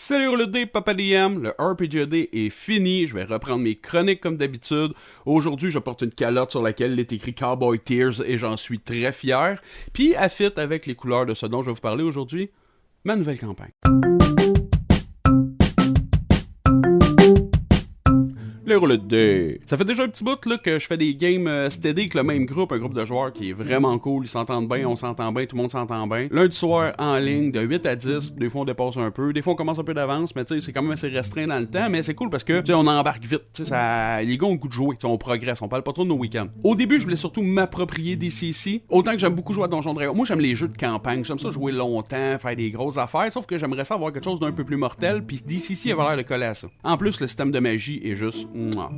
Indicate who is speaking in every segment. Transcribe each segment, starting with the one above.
Speaker 1: Salut le dé, Papa DM, le RPGD est fini, je vais reprendre mes chroniques comme d'habitude. Aujourd'hui, je porte une calotte sur laquelle il est écrit Cowboy Tears et j'en suis très fier. Puis, elle fit avec les couleurs de ce dont je vais vous parler aujourd'hui, ma nouvelle campagne. Les roulettes de dés. Ça fait déjà un petit bout là, que je fais des games steady avec le même groupe, un groupe de joueurs qui est vraiment cool, ils s'entendent bien, on s'entend bien, tout le monde s'entend bien. Lundi soir en ligne de 8 à 10, des fois on dépasse un peu, des fois on commence un peu d'avance, mais tu sais, c'est quand même assez restreint dans le temps, mais c'est cool parce que tu sais, on embarque vite, tu sais, ça... les gars ont le goût de jouer, on progresse, on parle pas trop de nos week-ends. Au début, je voulais surtout m'approprier des CC, autant que j'aime beaucoup jouer à Donjon Dragon. Moi, j'aime les jeux de campagne, j'aime ça jouer longtemps, faire des grosses affaires, sauf que j'aimerais ça avoir quelque chose d'un peu plus mortel, puis DCC avait l'air de coller à ça. En plus, le système de magie est juste...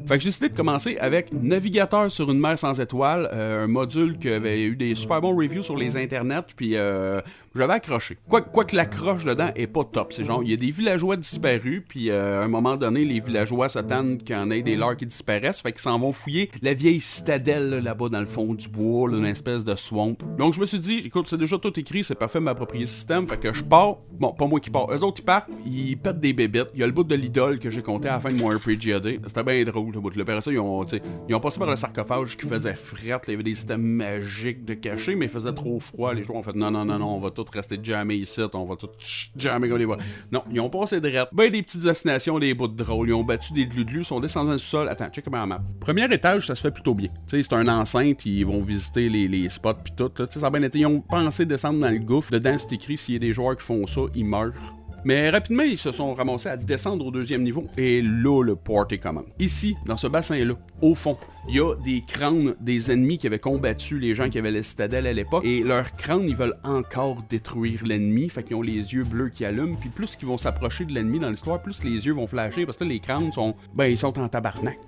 Speaker 1: Fait que j'ai décidé de commencer avec Navigateur sur une mer sans étoiles, un module qui avait eu des super bons reviews sur les internets, puis j'avais accroché. Quoique l'accroche dedans est pas top, c'est genre, il y a des villageois disparus, puis à un moment donné, les villageois s'attendent qu'il y en ait des leurs qui disparaissent, fait qu'ils s'en vont fouiller la vieille citadelle là-bas dans le fond du bois, là, une espèce de swamp. Donc je me suis dit, écoute, c'est déjà tout écrit, c'est parfait de m'approprier le système, fait que je pars, bon, pas moi qui pars, eux autres ils partent, ils pètent des bébites, il y a le bout de l'idole que j'ai compté à la fin de mon RPGD, c'était bien drôle, le bout de après ça, ils ont passé par le sarcophage qui faisait frette, il y avait des systèmes magiques de cachet, mais il faisait trop froid, les joueurs ont fait non, on va tous rester jammés ici, on va tous jammer comme les voix. Non, ils ont passé direct. Ben des petites destinations, des bouts de drôle, ils ont battu des glu-glu, sont descendus dans le sol. Attends, check ma map. Premier étage, ça se fait plutôt bien. Tu sais, c'est un enceinte, ils vont visiter les spots pis tout, là. Tu sais, ça a bien été. Ils ont pensé descendre dans le gouffre. Dedans, c'est écrit, s'il y a des joueurs qui font ça, ils meurent. Mais rapidement, ils se sont ramassés à descendre au deuxième niveau, et là, le party commence. Ici, dans ce bassin-là, au fond, il y a des crânes des ennemis qui avaient combattu les gens qui avaient la citadelle à l'époque, et leurs crânes, ils veulent encore détruire l'ennemi, fait qu'ils ont les yeux bleus qui allument, puis plus qu'ils vont s'approcher de l'ennemi dans l'histoire, plus les yeux vont flasher, parce que là, les crânes sont, ils sont en tabarnak.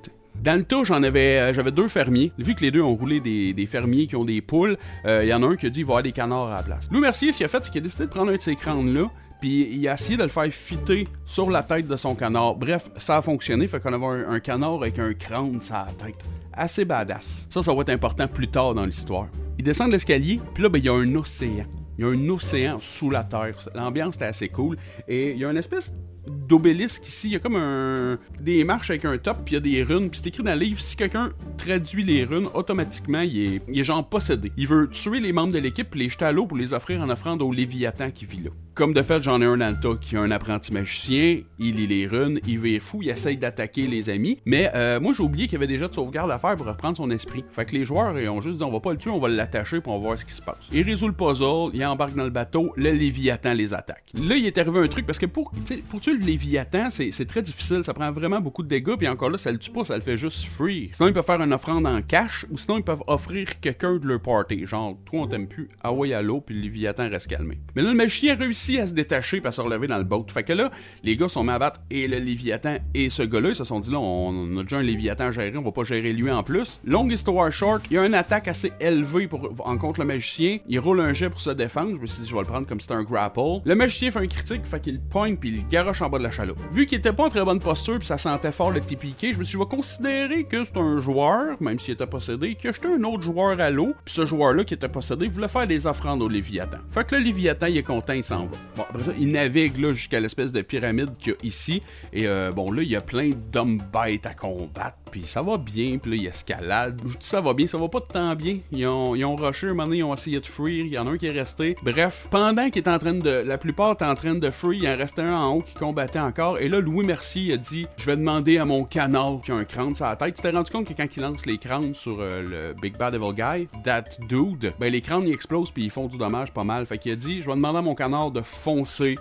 Speaker 1: Dans le tas, j'avais deux fermiers. Vu que les deux ont roulé des fermiers qui ont des poules, il y en a un qui a dit qu'il va y avoir des canards à la place. Louis Mercier, ce qu'il a fait, c'est qu'il a décidé de prendre un de ces crânes-là, puis il a essayé de le faire fitter sur la tête de son canard. Bref, ça a fonctionné, fait qu'on avait un canard avec un crâne sur la tête. Assez badass. Ça va être important plus tard dans l'histoire. Il descend de l'escalier, puis là, il y a un océan. Il y a un océan sous la terre. L'ambiance était assez cool. Et il y a une espèce d'obélisque ici, il y a comme des marches avec un top, puis il y a des runes, puis c'est écrit dans le livre, si quelqu'un traduit les runes, automatiquement, il est genre possédé. Il veut tuer les membres de l'équipe, puis les jeter à l'eau pour les offrir en offrande au Léviathan qui vit là. Comme de fait, j'en ai un dans le tas qui est un apprenti magicien, il lit les runes, il vire fou, il essaye d'attaquer les amis, mais moi j'ai oublié qu'il y avait déjà de sauvegarde à faire pour reprendre son esprit. Fait que les joueurs ont juste dit on va pas le tuer, on va l'attacher pour on va voir ce qui se passe. Il résout le puzzle, il embarque dans le bateau, le Léviathan les attaque. Là, il est arrivé un truc, parce que pour tuer le Léviathan, c'est très difficile, ça prend vraiment beaucoup de dégâts, puis encore là, ça le tue pas, ça le fait juste free. Sinon, ils peuvent faire une offrande en cash, ou sinon, ils peuvent offrir quelqu'un de leur party. Genre, toi, on t'aime plus, ah ouais, à l'eau, puis le Léviathan reste calmé. Mais là, le magicien réussit à se détacher, puis à se relever dans le boat. Fait que là, les gars sont mis à battre, et le Léviathan, et ce gars-là, ils se sont dit, là, on a déjà un Léviathan à gérer, on va pas gérer lui en plus. Longue histoire short, il y a une attaque assez élevée en contre le magicien, il roule un jet pour se défendre, je me suis dit, je vais le prendre comme si c'était un grapple. Le magicien fait un critique, fait qu'il pogne, puis il garoche en bas de la chaloupe. Vu qu'il était pas en très bonne posture, puis ça sentait fort le TPK, je me suis dit, je vais considérer que c'est un joueur, même s'il était possédé, qui a jeté un autre joueur à l'eau, puis ce joueur-là qui était possédé voulait faire des offrandes au Léviathan. Fait que le Léviathan, il est content, il s'en va. Bon, après ça, il navigue là jusqu'à l'espèce de pyramide qu'il y a ici, et bon, là, il y a plein d'hommes bêtes à combattre, puis ça va bien, puis là, il escalade. Je dis ça va bien, ça va pas tant bien. Ils ont rushé, un moment donné, ils ont essayé de fuir, il y en a un qui est resté. Bref, pendant qu'il est en train de... La plupart étaient en train de fuir, il en restait un en haut qui combattait encore, et là, Louis Mercier a dit « Je vais demander à mon canard qui a un crâne sur la tête. » Tu t'es rendu compte que quand il lance les crânes sur le Big Bad Evil Guy, that dude, les crânes, ils explosent puis ils font du dommage pas mal. Fait qu'il a dit « Je vais demander à mon canard de foncer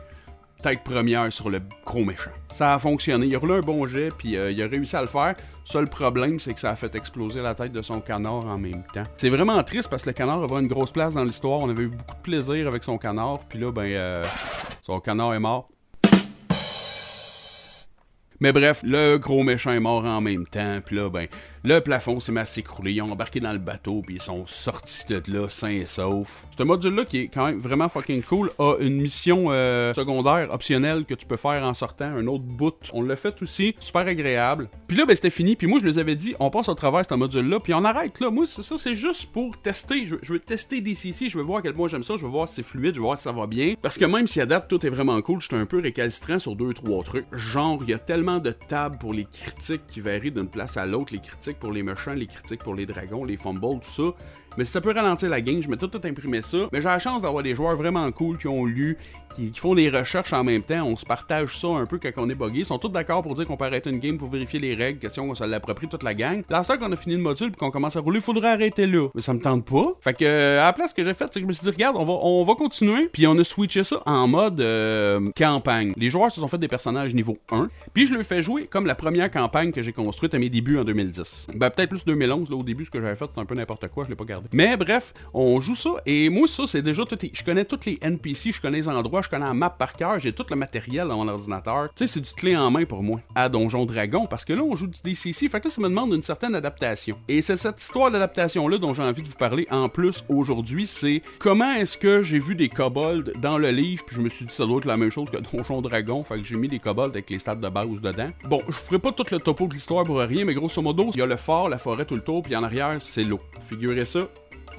Speaker 1: tête première sur le gros méchant. » Ça a fonctionné. Il a roulé un bon jet, puis il a réussi à le faire. Seul problème, c'est que ça a fait exploser la tête de son canard en même temps. C'est vraiment triste parce que le canard avait une grosse place dans l'histoire. On avait eu beaucoup de plaisir avec son canard, puis là, son canard est mort. Mais bref, le gros méchant est mort en même temps, puis là, le plafond s'est mis à s'écrouler, ils ont embarqué dans le bateau, puis ils sont sortis de là sains et saufs. Ce module-là, qui est quand même vraiment fucking cool, a une mission secondaire, optionnelle, que tu peux faire en sortant, un autre bout. On l'a fait aussi, super agréable. Puis là, ben c'était fini, puis moi je les avais dit, on passe au travers ce module-là, puis on arrête là. Moi, ça c'est juste pour tester. Je veux tester DCC, je veux voir à quel point j'aime ça, je veux voir si c'est fluide, je veux voir si ça va bien. Parce que même si à date tout est vraiment cool, j'étais un peu récalcitrant sur 2-3 trucs. Genre, il y a tellement de tables pour les critiques qui varient d'une place à l'autre, les critiques pour les méchants, les critiques pour les dragons, les fumbles, tout ça. Mais si ça peut ralentir la game, je m'étais tout imprimé ça. Mais j'ai la chance d'avoir des joueurs vraiment cool qui ont lu, qui font des recherches en même temps. On se partage ça un peu quand on est buggé. Ils sont tous d'accord pour dire qu'on peut arrêter une game pour vérifier les règles, question qu'on se l'approprie toute la gang. La seule qu'on a fini le module puis qu'on commence à rouler, faudrait arrêter là. Mais ça me tente pas. Fait que à la place que j'ai faite, c'est que je me suis dit, regarde, on va continuer. Puis on a switché ça en mode campagne. Les joueurs se sont fait des personnages niveau 1. Puis je leur fais jouer comme la première campagne que j'ai construite à mes débuts en 2010. Ben peut-être plus 2011, là au début, ce que j'avais fait, c'était un peu n'importe quoi, je l'ai pas gardé. Mais bref, on joue ça, et moi ça c'est déjà tout. Je connais tous les NPC, je connais les endroits, je connais la map par cœur, j'ai tout le matériel dans mon ordinateur. Tu sais, c'est du clé en main pour moi à Donjon Dragon, parce que là on joue du DCC, fait que là ça me demande une certaine adaptation. Et c'est cette histoire d'adaptation là dont j'ai envie de vous parler en plus aujourd'hui, c'est comment est-ce que j'ai vu des kobolds dans le livre, puis je me suis dit ça doit être la même chose que Donjon Dragon, fait que j'ai mis des kobolds avec les stats de base dedans. Bon, je ferai pas tout le topo de l'histoire pour rien, mais grosso modo, il y a le fort, la forêt tout le tour, puis en arrière c'est l'eau. Figurez ça.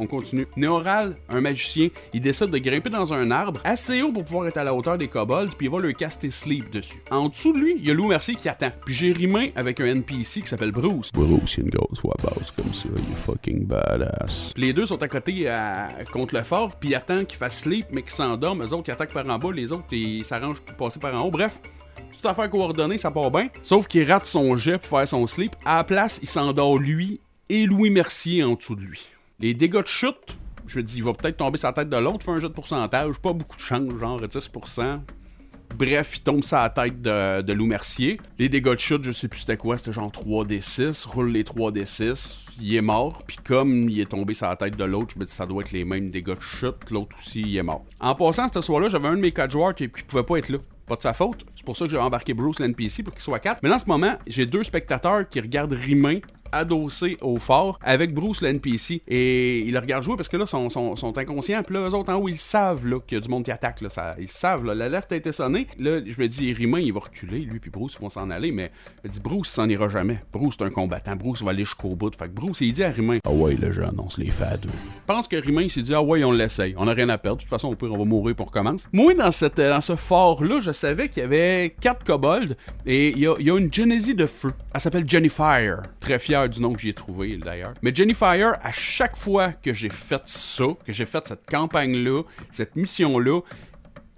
Speaker 1: On continue. Néoral, un magicien, il décide de grimper dans un arbre assez haut pour pouvoir être à la hauteur des kobolds, puis il va leur caster Sleep dessus. En dessous de lui, il y a Loup Mercier qui attend. Puis j'ai rimé avec un NPC qui s'appelle Bruce. Bruce, il y a une grosse voix basse comme ça, il est fucking badass. Puis les deux sont à côté contre le fort, puis ils attendent qu'il fasse Sleep, mais qu'ils s'endorment. Eux autres, ils attaquent par en bas, les autres, ils s'arrangent pour passer par en haut. Bref. Toute affaire coordonnée, ça part bien. Sauf qu'il rate son jet pour faire son Sleep. À la place, il s'endort lui et Louis Mercier en dessous de lui. Les dégâts de chute, je dis, il va peut-être tomber sur la tête de l'autre, fait un jeu de pourcentage, pas beaucoup de chance, genre 10%. Bref, il tombe sur la tête de Loup Mercier. Les dégâts de chute, je sais plus c'était quoi, c'était genre 3d6, roule les 3d6, il est mort, puis comme il est tombé sur la tête de l'autre, je me dis ça doit être les mêmes dégâts de chute, l'autre aussi, il est mort. En passant, ce soir-là, j'avais un de mes 4 joueurs qui pouvait pas être là. Pas de sa faute, c'est pour ça que j'ai embarqué Bruce l'NPC pour qu'il soit 4. Mais là, en ce moment, j'ai 2 spectateurs qui regardent Rimain adossé au fort avec Bruce le NPC et ils le regardent jouer parce que là sont inconscients, puis là eux autres en haut ils savent là qu'il y a du monde qui attaque là, ils savent là, l'alerte a été sonnée. Là je me dis Rimain il va reculer, lui puis Bruce ils vont s'en aller, mais je me dis Bruce s'en ira jamais. Bruce c'est un combattant, Bruce va aller jusqu'au bout. Fait que Bruce il dit à Rimain, ah ouais le jeune on se les fait à deux. Je pense que Rimain il s'est dit ah ouais on l'essaye, on a rien à perdre, de toute façon au pire on va mourir pour commencer. Moi dans ce fort là je savais qu'il y avait 4 kobolds et il y a une Genesis de feu, elle s'appelle Jennifer, très fière du nom que j'y ai trouvé d'ailleurs. Mais Jennifer, à chaque fois que j'ai fait ça, que j'ai fait cette campagne-là, cette mission-là,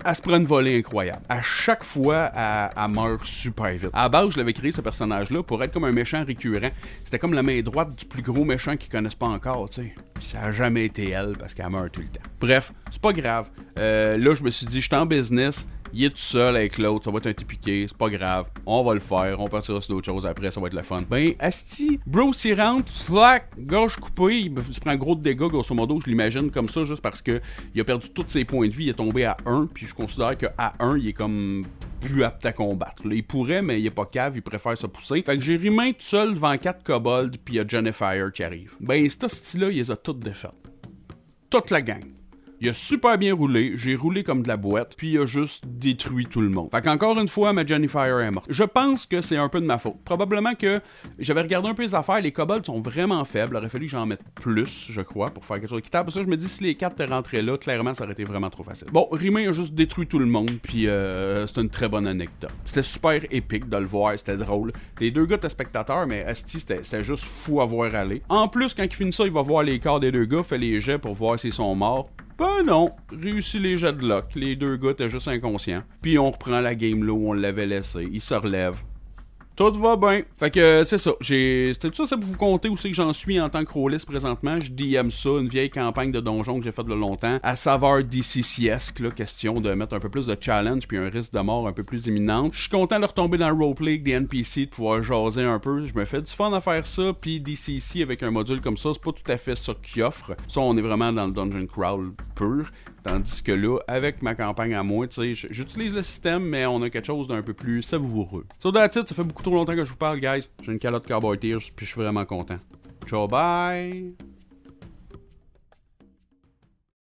Speaker 1: elle se prend une volée incroyable. À chaque fois, elle meurt super vite. À la base, je l'avais créé ce personnage-là pour être comme un méchant récurrent. C'était comme la main droite du plus gros méchant qu'ils connaissent pas encore, tu sais. Puis ça a jamais été elle parce qu'elle meurt tout le temps. Bref, c'est pas grave. Là, je me suis dit, je suis en business. Il est tout seul avec l'autre, ça va être un petit piqué, c'est pas grave, on va le faire, on partira sur d'autres choses après, ça va être le fun. Ben, asti, Bruce il rentre, slack, gorge coupée, il se prend gros de dégâts, grosso modo, je l'imagine comme ça, juste parce que il a perdu tous ses points de vie, il est tombé à 1, puis je considère qu'à 1, il est comme plus apte à combattre. Là, il pourrait, mais il est pas cave, il préfère se pousser. Fait que j'ai Rimain tout seul devant 4 kobolds, puis il y a Jennifer qui arrive. Ben, cet hostie-là, il les a toutes défaites. Toute la gang. Il a super bien roulé, j'ai roulé comme de la boîte, puis il a juste détruit tout le monde. Fait qu'encore une fois, ma Jennifer est morte. Je pense que c'est un peu de ma faute. Probablement que j'avais regardé un peu les affaires, les kobolds sont vraiment faibles, il aurait fallu que j'en mette plus, je crois, pour faire quelque chose d'équitable. Pour ça, je me dis, si les 4 étaient rentrés là, clairement, ça aurait été vraiment trop facile. Bon, Rimain a juste détruit tout le monde, puis c'est une très bonne anecdote. C'était super épique de le voir, c'était drôle. Les 2 gars étaient spectateurs, mais asti, c'était juste fou à voir aller. En plus, quand il finit ça, il va voir les corps des 2 gars, fait les jets pour voir s'ils sont morts. Ben non, réussit les jets de luck. Les 2 gars étaient juste inconscients. Puis on reprend la game là où on l'avait laissé. Il se relève. Tout va bien. Fait que c'est ça. C'était tout ça pour vous compter où c'est que j'en suis en tant que rôliste présentement. Je DM ça, une vieille campagne de donjon que j'ai faite de longtemps. À saveur DCC-esque, là, question de mettre un peu plus de challenge puis un risque de mort un peu plus imminent. Je suis content de retomber dans le roleplay avec des NPC, de pouvoir jaser un peu. Je me fais du fun à faire ça. Puis DCC avec un module comme ça, c'est pas tout à fait ça qu'il offre. Ça, on est vraiment dans le dungeon crawl pur. Tandis que là, avec ma campagne à moi, tu sais, j'utilise le système, mais on a quelque chose d'un peu plus savoureux. So that's it, ça fait beaucoup trop longtemps que je vous parle, guys. J'ai une calotte Cowboy Tears, puis je suis vraiment content. Ciao, bye!